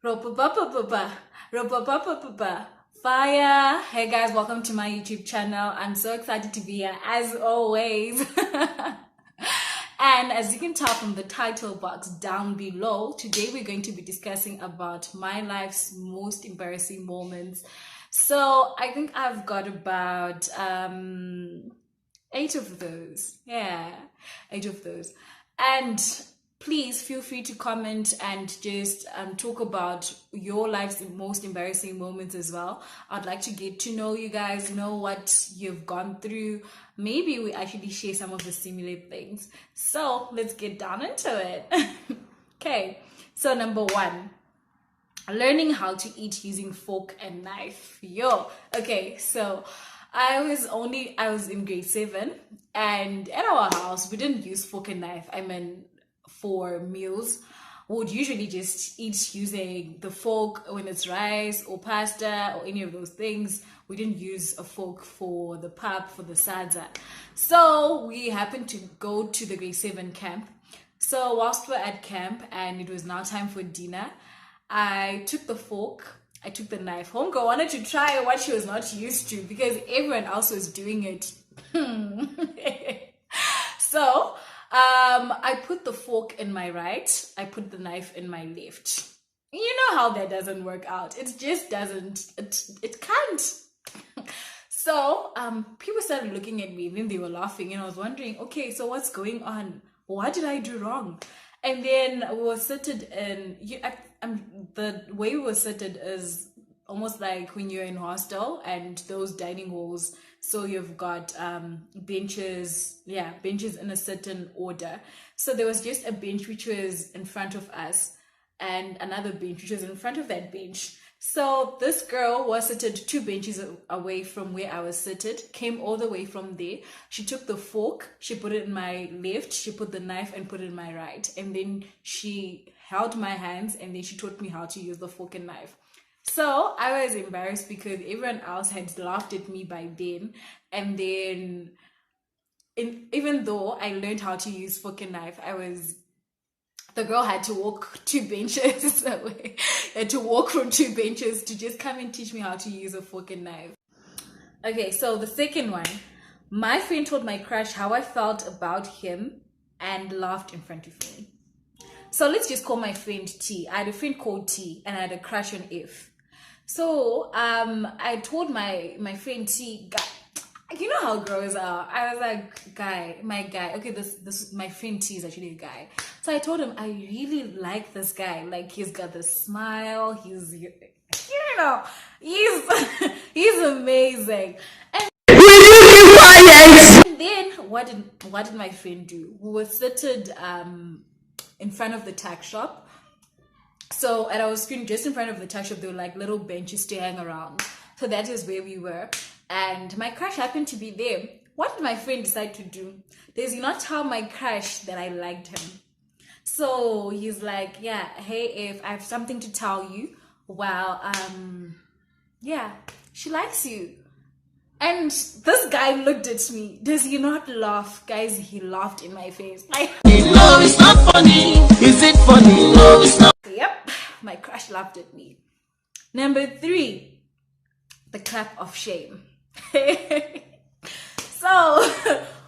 Ropa-pa-pa-pa-pa. Ropa-pa-pa-pa-pa. Fire! Hey guys, welcome to my YouTube channel. I'm so excited to be here as always. And as you can tell from the title box down below, today we're going to be discussing about my life's most embarrassing moments. So I think I've got about 8 of those. Yeah, 8 of those. And please feel free to comment and just talk about your life's most embarrassing moments as well. I'd like to get to know you guys, know what you've gone through. Maybe we actually share some of the similar things. So let's get down into it. Okay, so number 1, learning how to eat using fork and knife. Okay, so I was in grade 7, and at our house we didn't use fork and knife. I mean, for meals, we would usually just eat using the fork when it's rice or pasta or any of those things. We didn't use a fork for the pap, for the salsa. So we happened to go to the grade 7 camp. So whilst we're at camp and it was now time for dinner, I took the fork, I took the knife. Homegirl wanted to try what she was not used to because everyone else was doing it. So I put the fork in my right, I put the knife in my left. You know how that doesn't work out. It just doesn't. It can't. So people started looking at me, then they were laughing, and I was wondering, okay, so what's going on? What did I do wrong? And then we were seated in, the way we were seated is almost like when you're in hostel and those dining halls. So you've got benches in a certain order. So there was just a bench which was in front of us and another bench which was in front of that bench. So this girl was seated 2 benches away from where I was seated, came all the way from there. She took the fork, she put it in my left, she put the knife and put it in my right. And then she held my hands and then she taught me how to use the fork and knife. So I was embarrassed because everyone else had laughed at me by then. And then even though I learned how to use fork and knife, the girl had to walk 2 benches away, had to walk from 2 benches to just come and teach me how to use a fork and knife. Okay, so the second one, my friend told my crush how I felt about him and laughed in front of me. So let's just call my friend T. I had a friend called T and I had a crush on F. So I told my friend T, you know how girls are. I was like, my guy. Okay, this my friend T is actually a guy. So I told him I really like this guy. Like, he's got the smile. He's he's amazing. And then what did my friend do? We were seated in front of the tack shop. So at our screen, just in front of the tack shop, there were like little benches to hang around. So that is where we were. And my crush happened to be there. What did my friend decide to do? Does he not tell my crush that I liked him? So he's like, yeah, hey, if I have something to tell you, well, yeah, she likes you. And this guy looked at me. Does he not laugh? Guys, he laughed in my face. No, it's not funny. Is it funny? No, it's not. Yep, my crush laughed at me. Number 3, the clap of shame. So,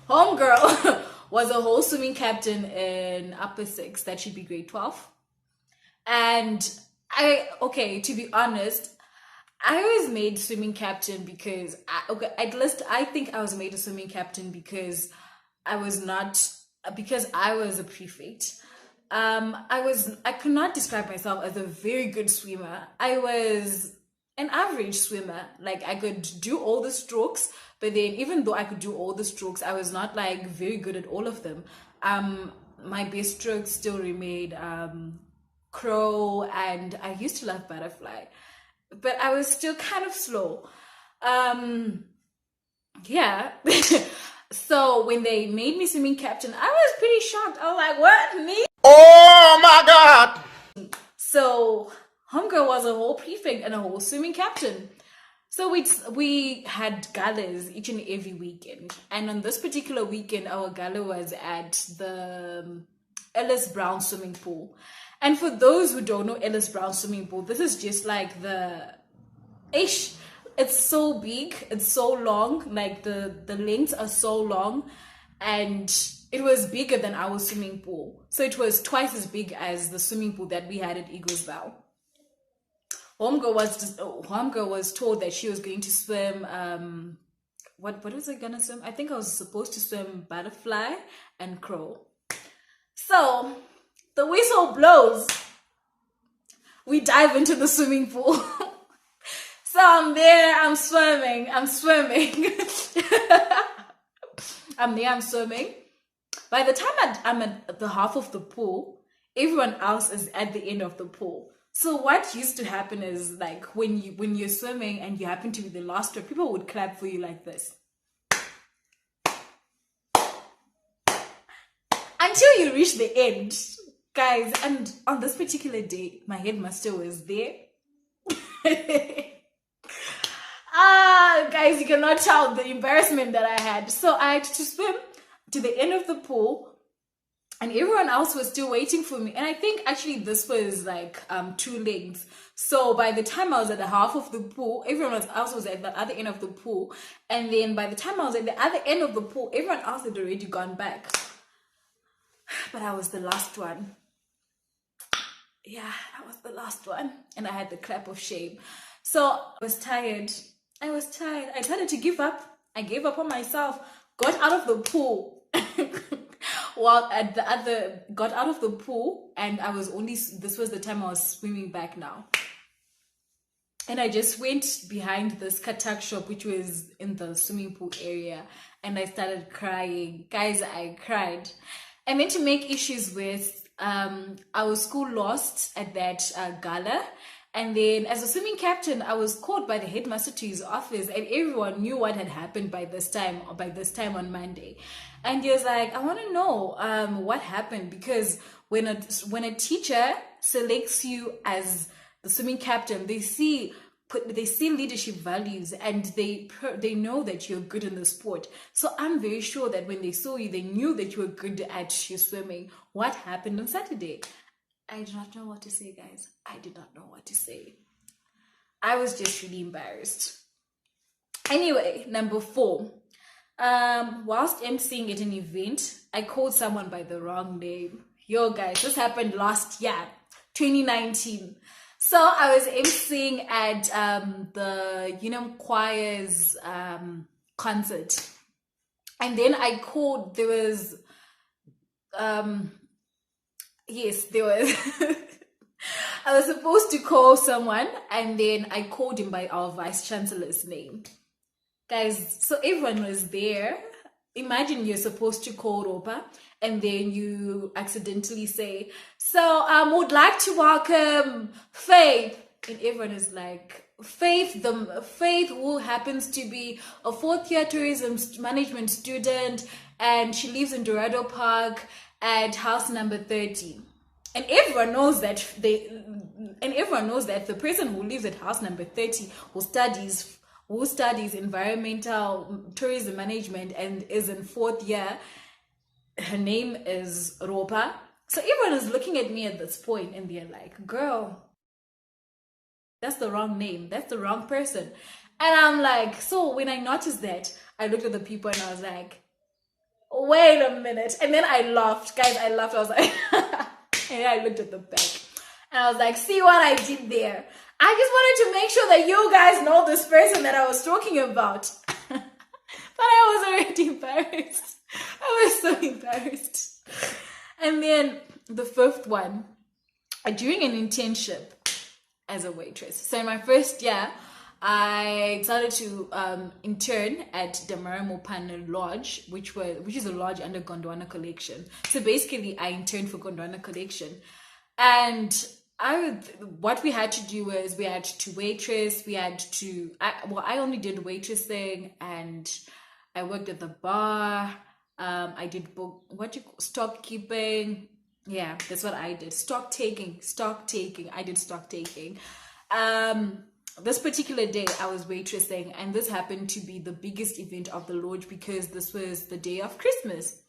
homegirl was a whole swimming captain in upper 6, that should be grade 12. And to be honest, I was made swimming captain because I think I was made a swimming captain because I was a prefect. I could not describe myself as a very good swimmer. I was an average swimmer. Like, I could do all the strokes, but then even though I could do all the strokes, I was not like very good at all of them. My best strokes still remained crow, and I used to love butterfly, but I was still kind of slow. Yeah. So when they made me swimming captain, I was pretty shocked. I was like, what, me? Oh my God. So homegirl was a whole prefect and a whole swimming captain. So we had galas each and every weekend. And on this particular weekend, our gala was at the Ellis Brown swimming pool. And for those who don't know Ellis Brown swimming pool, this is just like the ish. It's so big, it's so long, like the lengths are so long, and it was bigger than our swimming pool. So it was twice as big as the swimming pool that we had at Eaglesville. Homegirl was told that she was going to swim. What was I gonna swim? I think I was supposed to swim butterfly and crow. So the whistle blows. We dive into the swimming pool. So I'm there, I'm swimming. I'm there, I'm swimming. By the time I'm at the half of the pool, everyone else is at the end of the pool. So what used to happen is, like, when you're swimming and you happen to be the last one, people would clap for you like this. Until you reach the end, guys. And on this particular day, my headmaster was there. Guys, you cannot tell the embarrassment that I had. So I had to swim to the end of the pool, and everyone else was still waiting for me. And I think actually this was like 2 legs. So by the time I was at the half of the pool, everyone else was at the other end of the pool. And then by the time I was at the other end of the pool, everyone else had already gone back. But I was the last one. Yeah, I was the last one. And I had the clap of shame. So I was tired. I decided to give up. I gave up on myself. Got out of the pool. Got out of the pool, and this was the time I was swimming back now. And I just went behind this katak shop, which was in the swimming pool area, and I started crying. Guys, I cried. And then to make issues with, our school lost at that gala. And then as a swimming captain, I was called by the headmaster to his office, and everyone knew what had happened by this time on Monday. And he was like, I want to know what happened, because when a teacher selects you as the swimming captain, they see leadership values, and they know that you're good in the sport. So I'm very sure that when they saw you, they knew that you were good at your swimming. What happened on Saturday? I do not know what to say, guys. I did not know what to say. I was just really embarrassed. Anyway, number 4. Whilst emceeing at an event, I called someone by the wrong name. Yo, guys, this happened last year, 2019. So I was emceeing at the Unum Choir's concert. And then I called, there was... Yes, there was. I was supposed to call someone, and then I called him by our vice chancellor's name. Guys, so everyone was there. Imagine you're supposed to call Ropa, and then you accidentally say, so would like to welcome Faith. And everyone is like, Faith, who happens to be a 4th-year tourism management student, and she lives in Dorado Park at house number 30. And everyone knows that the person who lives at house number 30 who studies environmental tourism management and is in 4th year, her name is Ropa. So everyone is looking at me at this point, and they're like, girl, that's the wrong name, that's the wrong person. And I'm like, so when I noticed that, I looked at the people and I was like, wait a minute. And then I laughed. Guys, I laughed. I was like, and then I looked at the back. And I was like, see what I did there? I just wanted to make sure that you guys know this person that I was talking about. But I was already embarrassed. I was so embarrassed. And then the 5th one, during an internship as a waitress. So in my first year, I started to intern at Damara Mopane Lodge, which is a lodge under Gondwana Collection. So basically, I interned for Gondwana Collection, and what we had to do was we had to waitress. I only did waitressing, and I worked at the bar. I did stock keeping. Yeah, that's what I did. Stock taking. I did stock taking. This particular day I was waitressing, and this happened to be the biggest event of the lodge because this was the day of Christmas.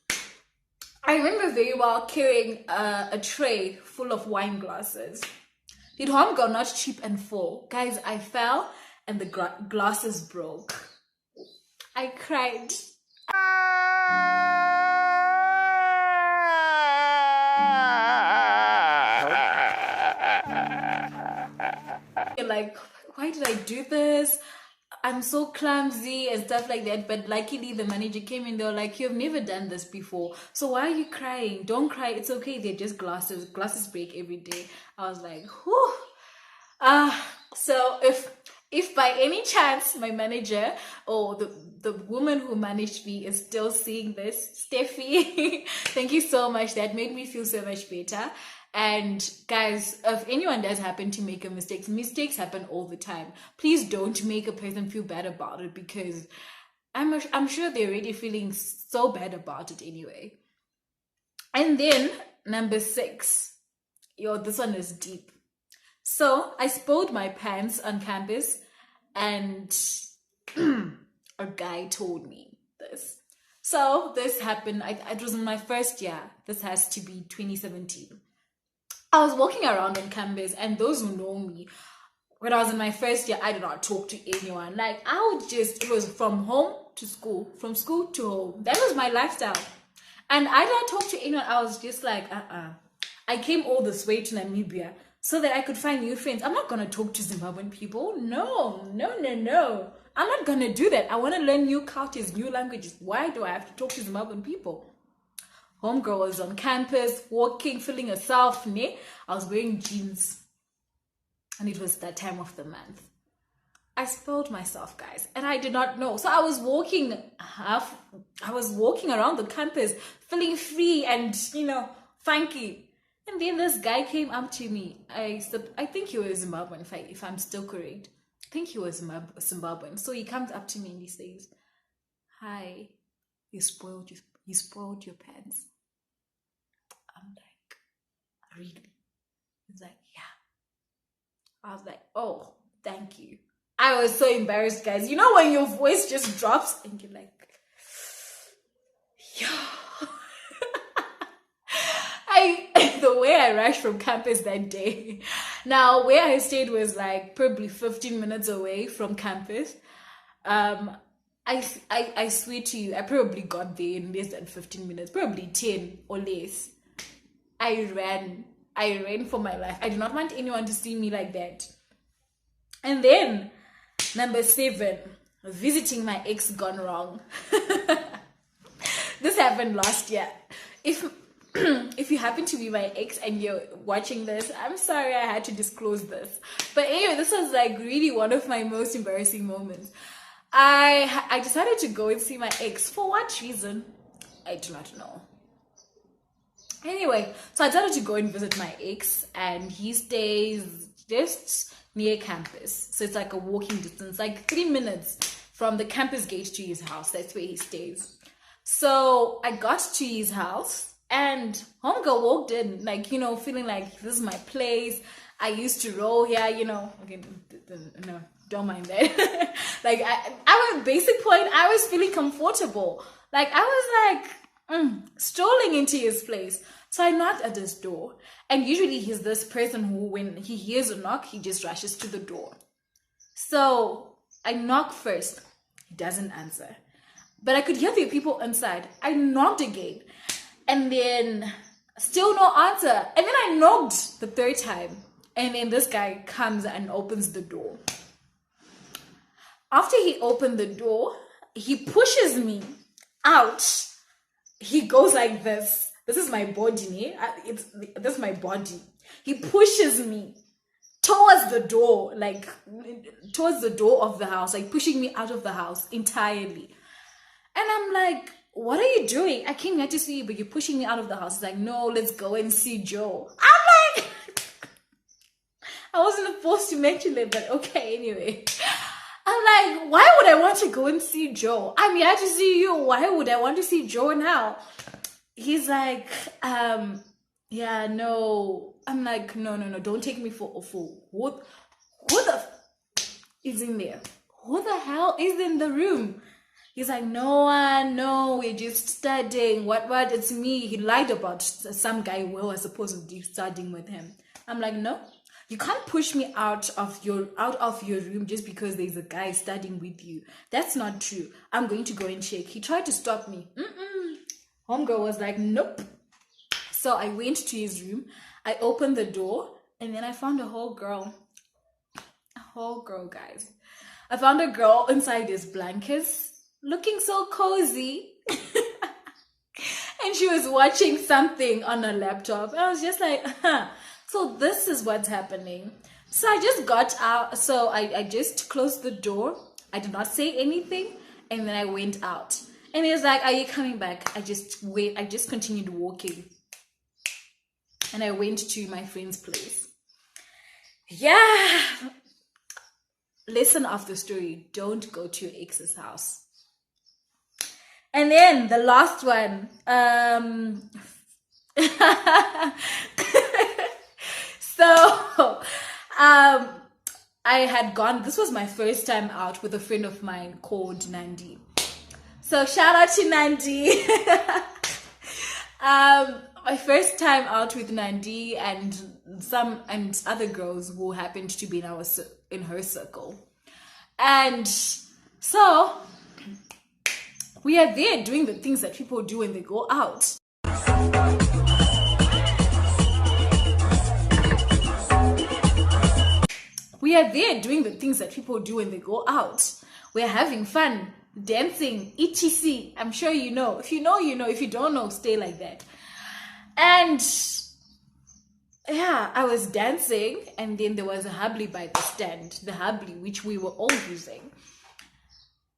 I remember very well carrying a tray full of wine glasses. Did home go not cheap and full? Guys, I fell and the glasses broke. I cried. Like, why did I do this? I'm so clumsy and stuff like that. But luckily, the manager came in. They were like, "You've never done this before, so why are you crying? Don't cry. It's okay. They're just glasses. Glasses break every day." I was like, "Whew." So if by any chance my manager or the woman who managed me is still seeing this, Steffi, thank you so much. That made me feel so much better. And guys, if anyone does happen to make a mistake, mistakes happen all the time. Please don't make a person feel bad about it, because I'm sure they're already feeling so bad about it anyway. And then number 6, this one is deep. So I spilled my pants on campus, and a guy told me this. So this happened, it was in my first year. This has to be 2017. I was walking around on campus, and those who know me, when I was in my first year, I did not talk to anyone. Like, it was from home to school, from school to home. That was my lifestyle. And I did not talk to anyone. I was just like, I came all this way to Namibia so that I could find new friends. I'm not going to talk to Zimbabwean people. No. I'm not going to do that. I want to learn new cultures, new languages. Why do I have to talk to Zimbabwean people? Homegirl was on campus, walking, feeling herself. I was wearing jeans. And it was that time of the month. I spilled myself, guys, and I did not know. So I was walking around the campus, feeling free and, funky. And then this guy came up to me. I think he was Zimbabwean, if I'm still correct. I think he was Zimbabwean. So he comes up to me and he says, "Hi, you spoiled your pants." I'm like, "Really?" He's like, "Yeah." I was like, "Oh, thank you." I was so embarrassed, guys. You know when your voice just drops and you're like, yeah. The way I rushed from campus that day. Now, where I stayed was like probably 15 minutes away from campus. I swear to you, I probably got there in less than 15 minutes, probably 10 or less. I ran for my life. I do not want anyone to see me like that. And then number 7, visiting my ex gone wrong. This happened last year. If you happen to be my ex and you're watching this, I'm sorry I had to disclose this. But anyway, this was like really one of my most embarrassing moments. I decided to go and see my ex. For what reason? I do not know. Anyway, so I decided to go and visit my ex, and he stays just near campus. So it's like a walking distance, like 3 minutes from the campus gate to his house. That's where he stays. So I got to his house, and homegirl walked in, like, feeling like this is my place. I used to roll here, okay, no, don't mind that. Like, I was basic point, I was feeling comfortable. Like, I was like strolling into his place. So I knocked at his door, and usually he's this person who, when he hears a knock, he just rushes to the door. So I knock first, he doesn't answer, but I could hear the people inside. I knocked again, and then still no answer. And then I knocked the 3rd time, and then this guy comes and opens the door. After he opened the door, he pushes me out. He goes like this. This is my body, this is my body. He pushes me towards the door, like towards the door of the house, like pushing me out of the house entirely. And I'm like, "What are you doing? I came here to see you, but you're pushing me out of the house." He's like, "No, let's go and see Joe." I'm like, I wasn't supposed to mention it, but okay, anyway. I'm like, why would I want to go and see Joe? I'm here to see you. Why would I want to see Joe now? He's like, yeah, no. I'm like, no, don't take me for a fool. Who the is in there? Who the hell is in the room? He's like, no one, no, we're just studying. What? It's me. He lied about some guy who was supposedly studying with him. I'm like, no, you can't push me out of your room just because there's a guy studying with you. That's not true. I'm going to go and check. He tried to stop me. Homegirl was like, nope. So I went to his room. I opened the door, and then I found a whole girl. A whole girl, guys. I found a girl inside his blankets, looking so cozy. And she was watching something on her laptop. And I was just like, so this is what's happening. So I just got out. So I just closed the door. I did not say anything. And then I went out. And he was like, are you coming back? I just continued walking. And I went to my friend's place. Yeah. Lesson of the story, don't go to your ex's house. And then the last one, so I had gone, this was my first time out with a friend of mine called Nandi. So shout out to Nandi. My first time out with Nandi and other girls who happened to be in her circle. And so we are there doing the things that people do when they go out. We are there doing the things that people do when they go out. We're having fun, dancing, etc. I'm sure you know. If you know, you know. If you don't know, stay like that. And yeah, I was dancing, and then there was a hubly by the stand, the hubly which we were all using.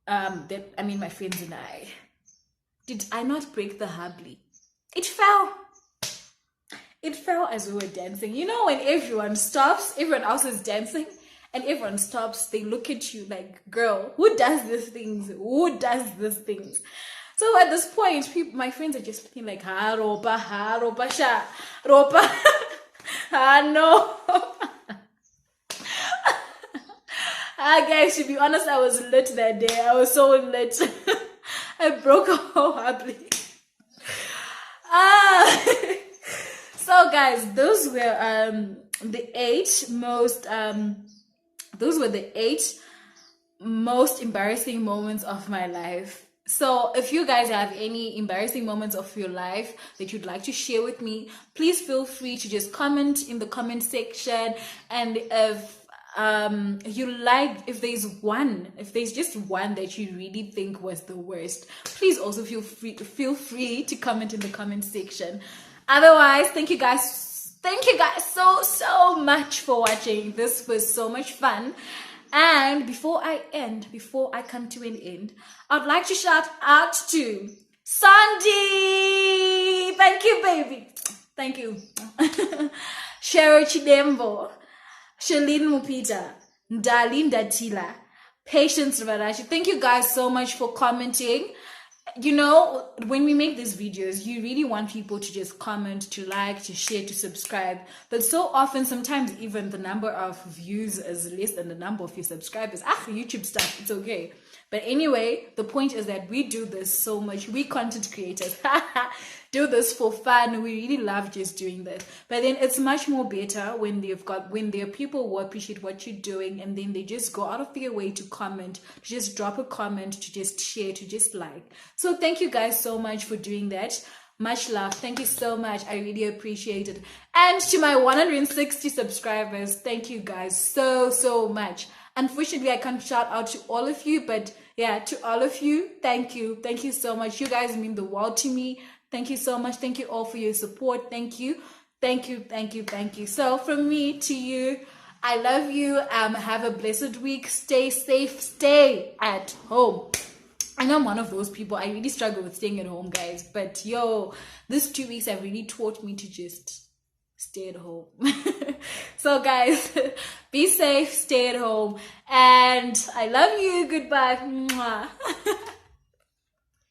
My friends and I. Did I not break the hubly? It fell. It fell as we were dancing. You know when everyone stops, everyone else is dancing, and everyone stops, they look at you like, girl, who does these things? Who does these things? So at this point, my friends are just feeling like, ha, ropa, sha, ropa, ha, no. Guys, to be honest, I was lit that day. I was so lit. I broke a whole hubby. So guys, those were the 8 most embarrassing moments of my life. So if you guys have any embarrassing moments of your life that you'd like to share with me, please feel free to just comment in the comment section. And if there's just one that you really think was the worst, please also feel free to comment in the comment section. Otherwise, thank you guys so much for watching. This was so much fun. And before I come to an end, I'd like to shout out to Sandy. Thank you, baby. Thank you. Cheryl Chidembo, Shalene Mupita, Ndali Ndatila, Patience Varashi. Thank you guys so much for commenting. You know, when we make these videos, you really want people to just comment, to like, to share, to subscribe. But so often, sometimes even the number of views is less than the number of your subscribers. YouTube stuff, it's okay. But anyway, the point is that we do this so much. We content creators do this for fun. We really love just doing this. But then it's much more better when there are people who appreciate what you're doing, and then they just go out of their way to comment, to just drop a comment, to just share, to just like. So thank you guys so much for doing that. Much love. Thank you so much. I really appreciate it. And to my 160 subscribers, thank you guys so much. Unfortunately, I can't shout out to all of you, but yeah, to all of you, thank you. Thank you so much. You guys mean the world to me. Thank you so much. Thank you all for your support. Thank you. So from me to you, I love you. Have a blessed week. Stay safe. Stay at home. I know I'm one of those people. I really struggle with staying at home, guys. But this 2 weeks have really taught me to just stay at home. So guys, be safe, stay at home, and I love you. Goodbye. Mwah.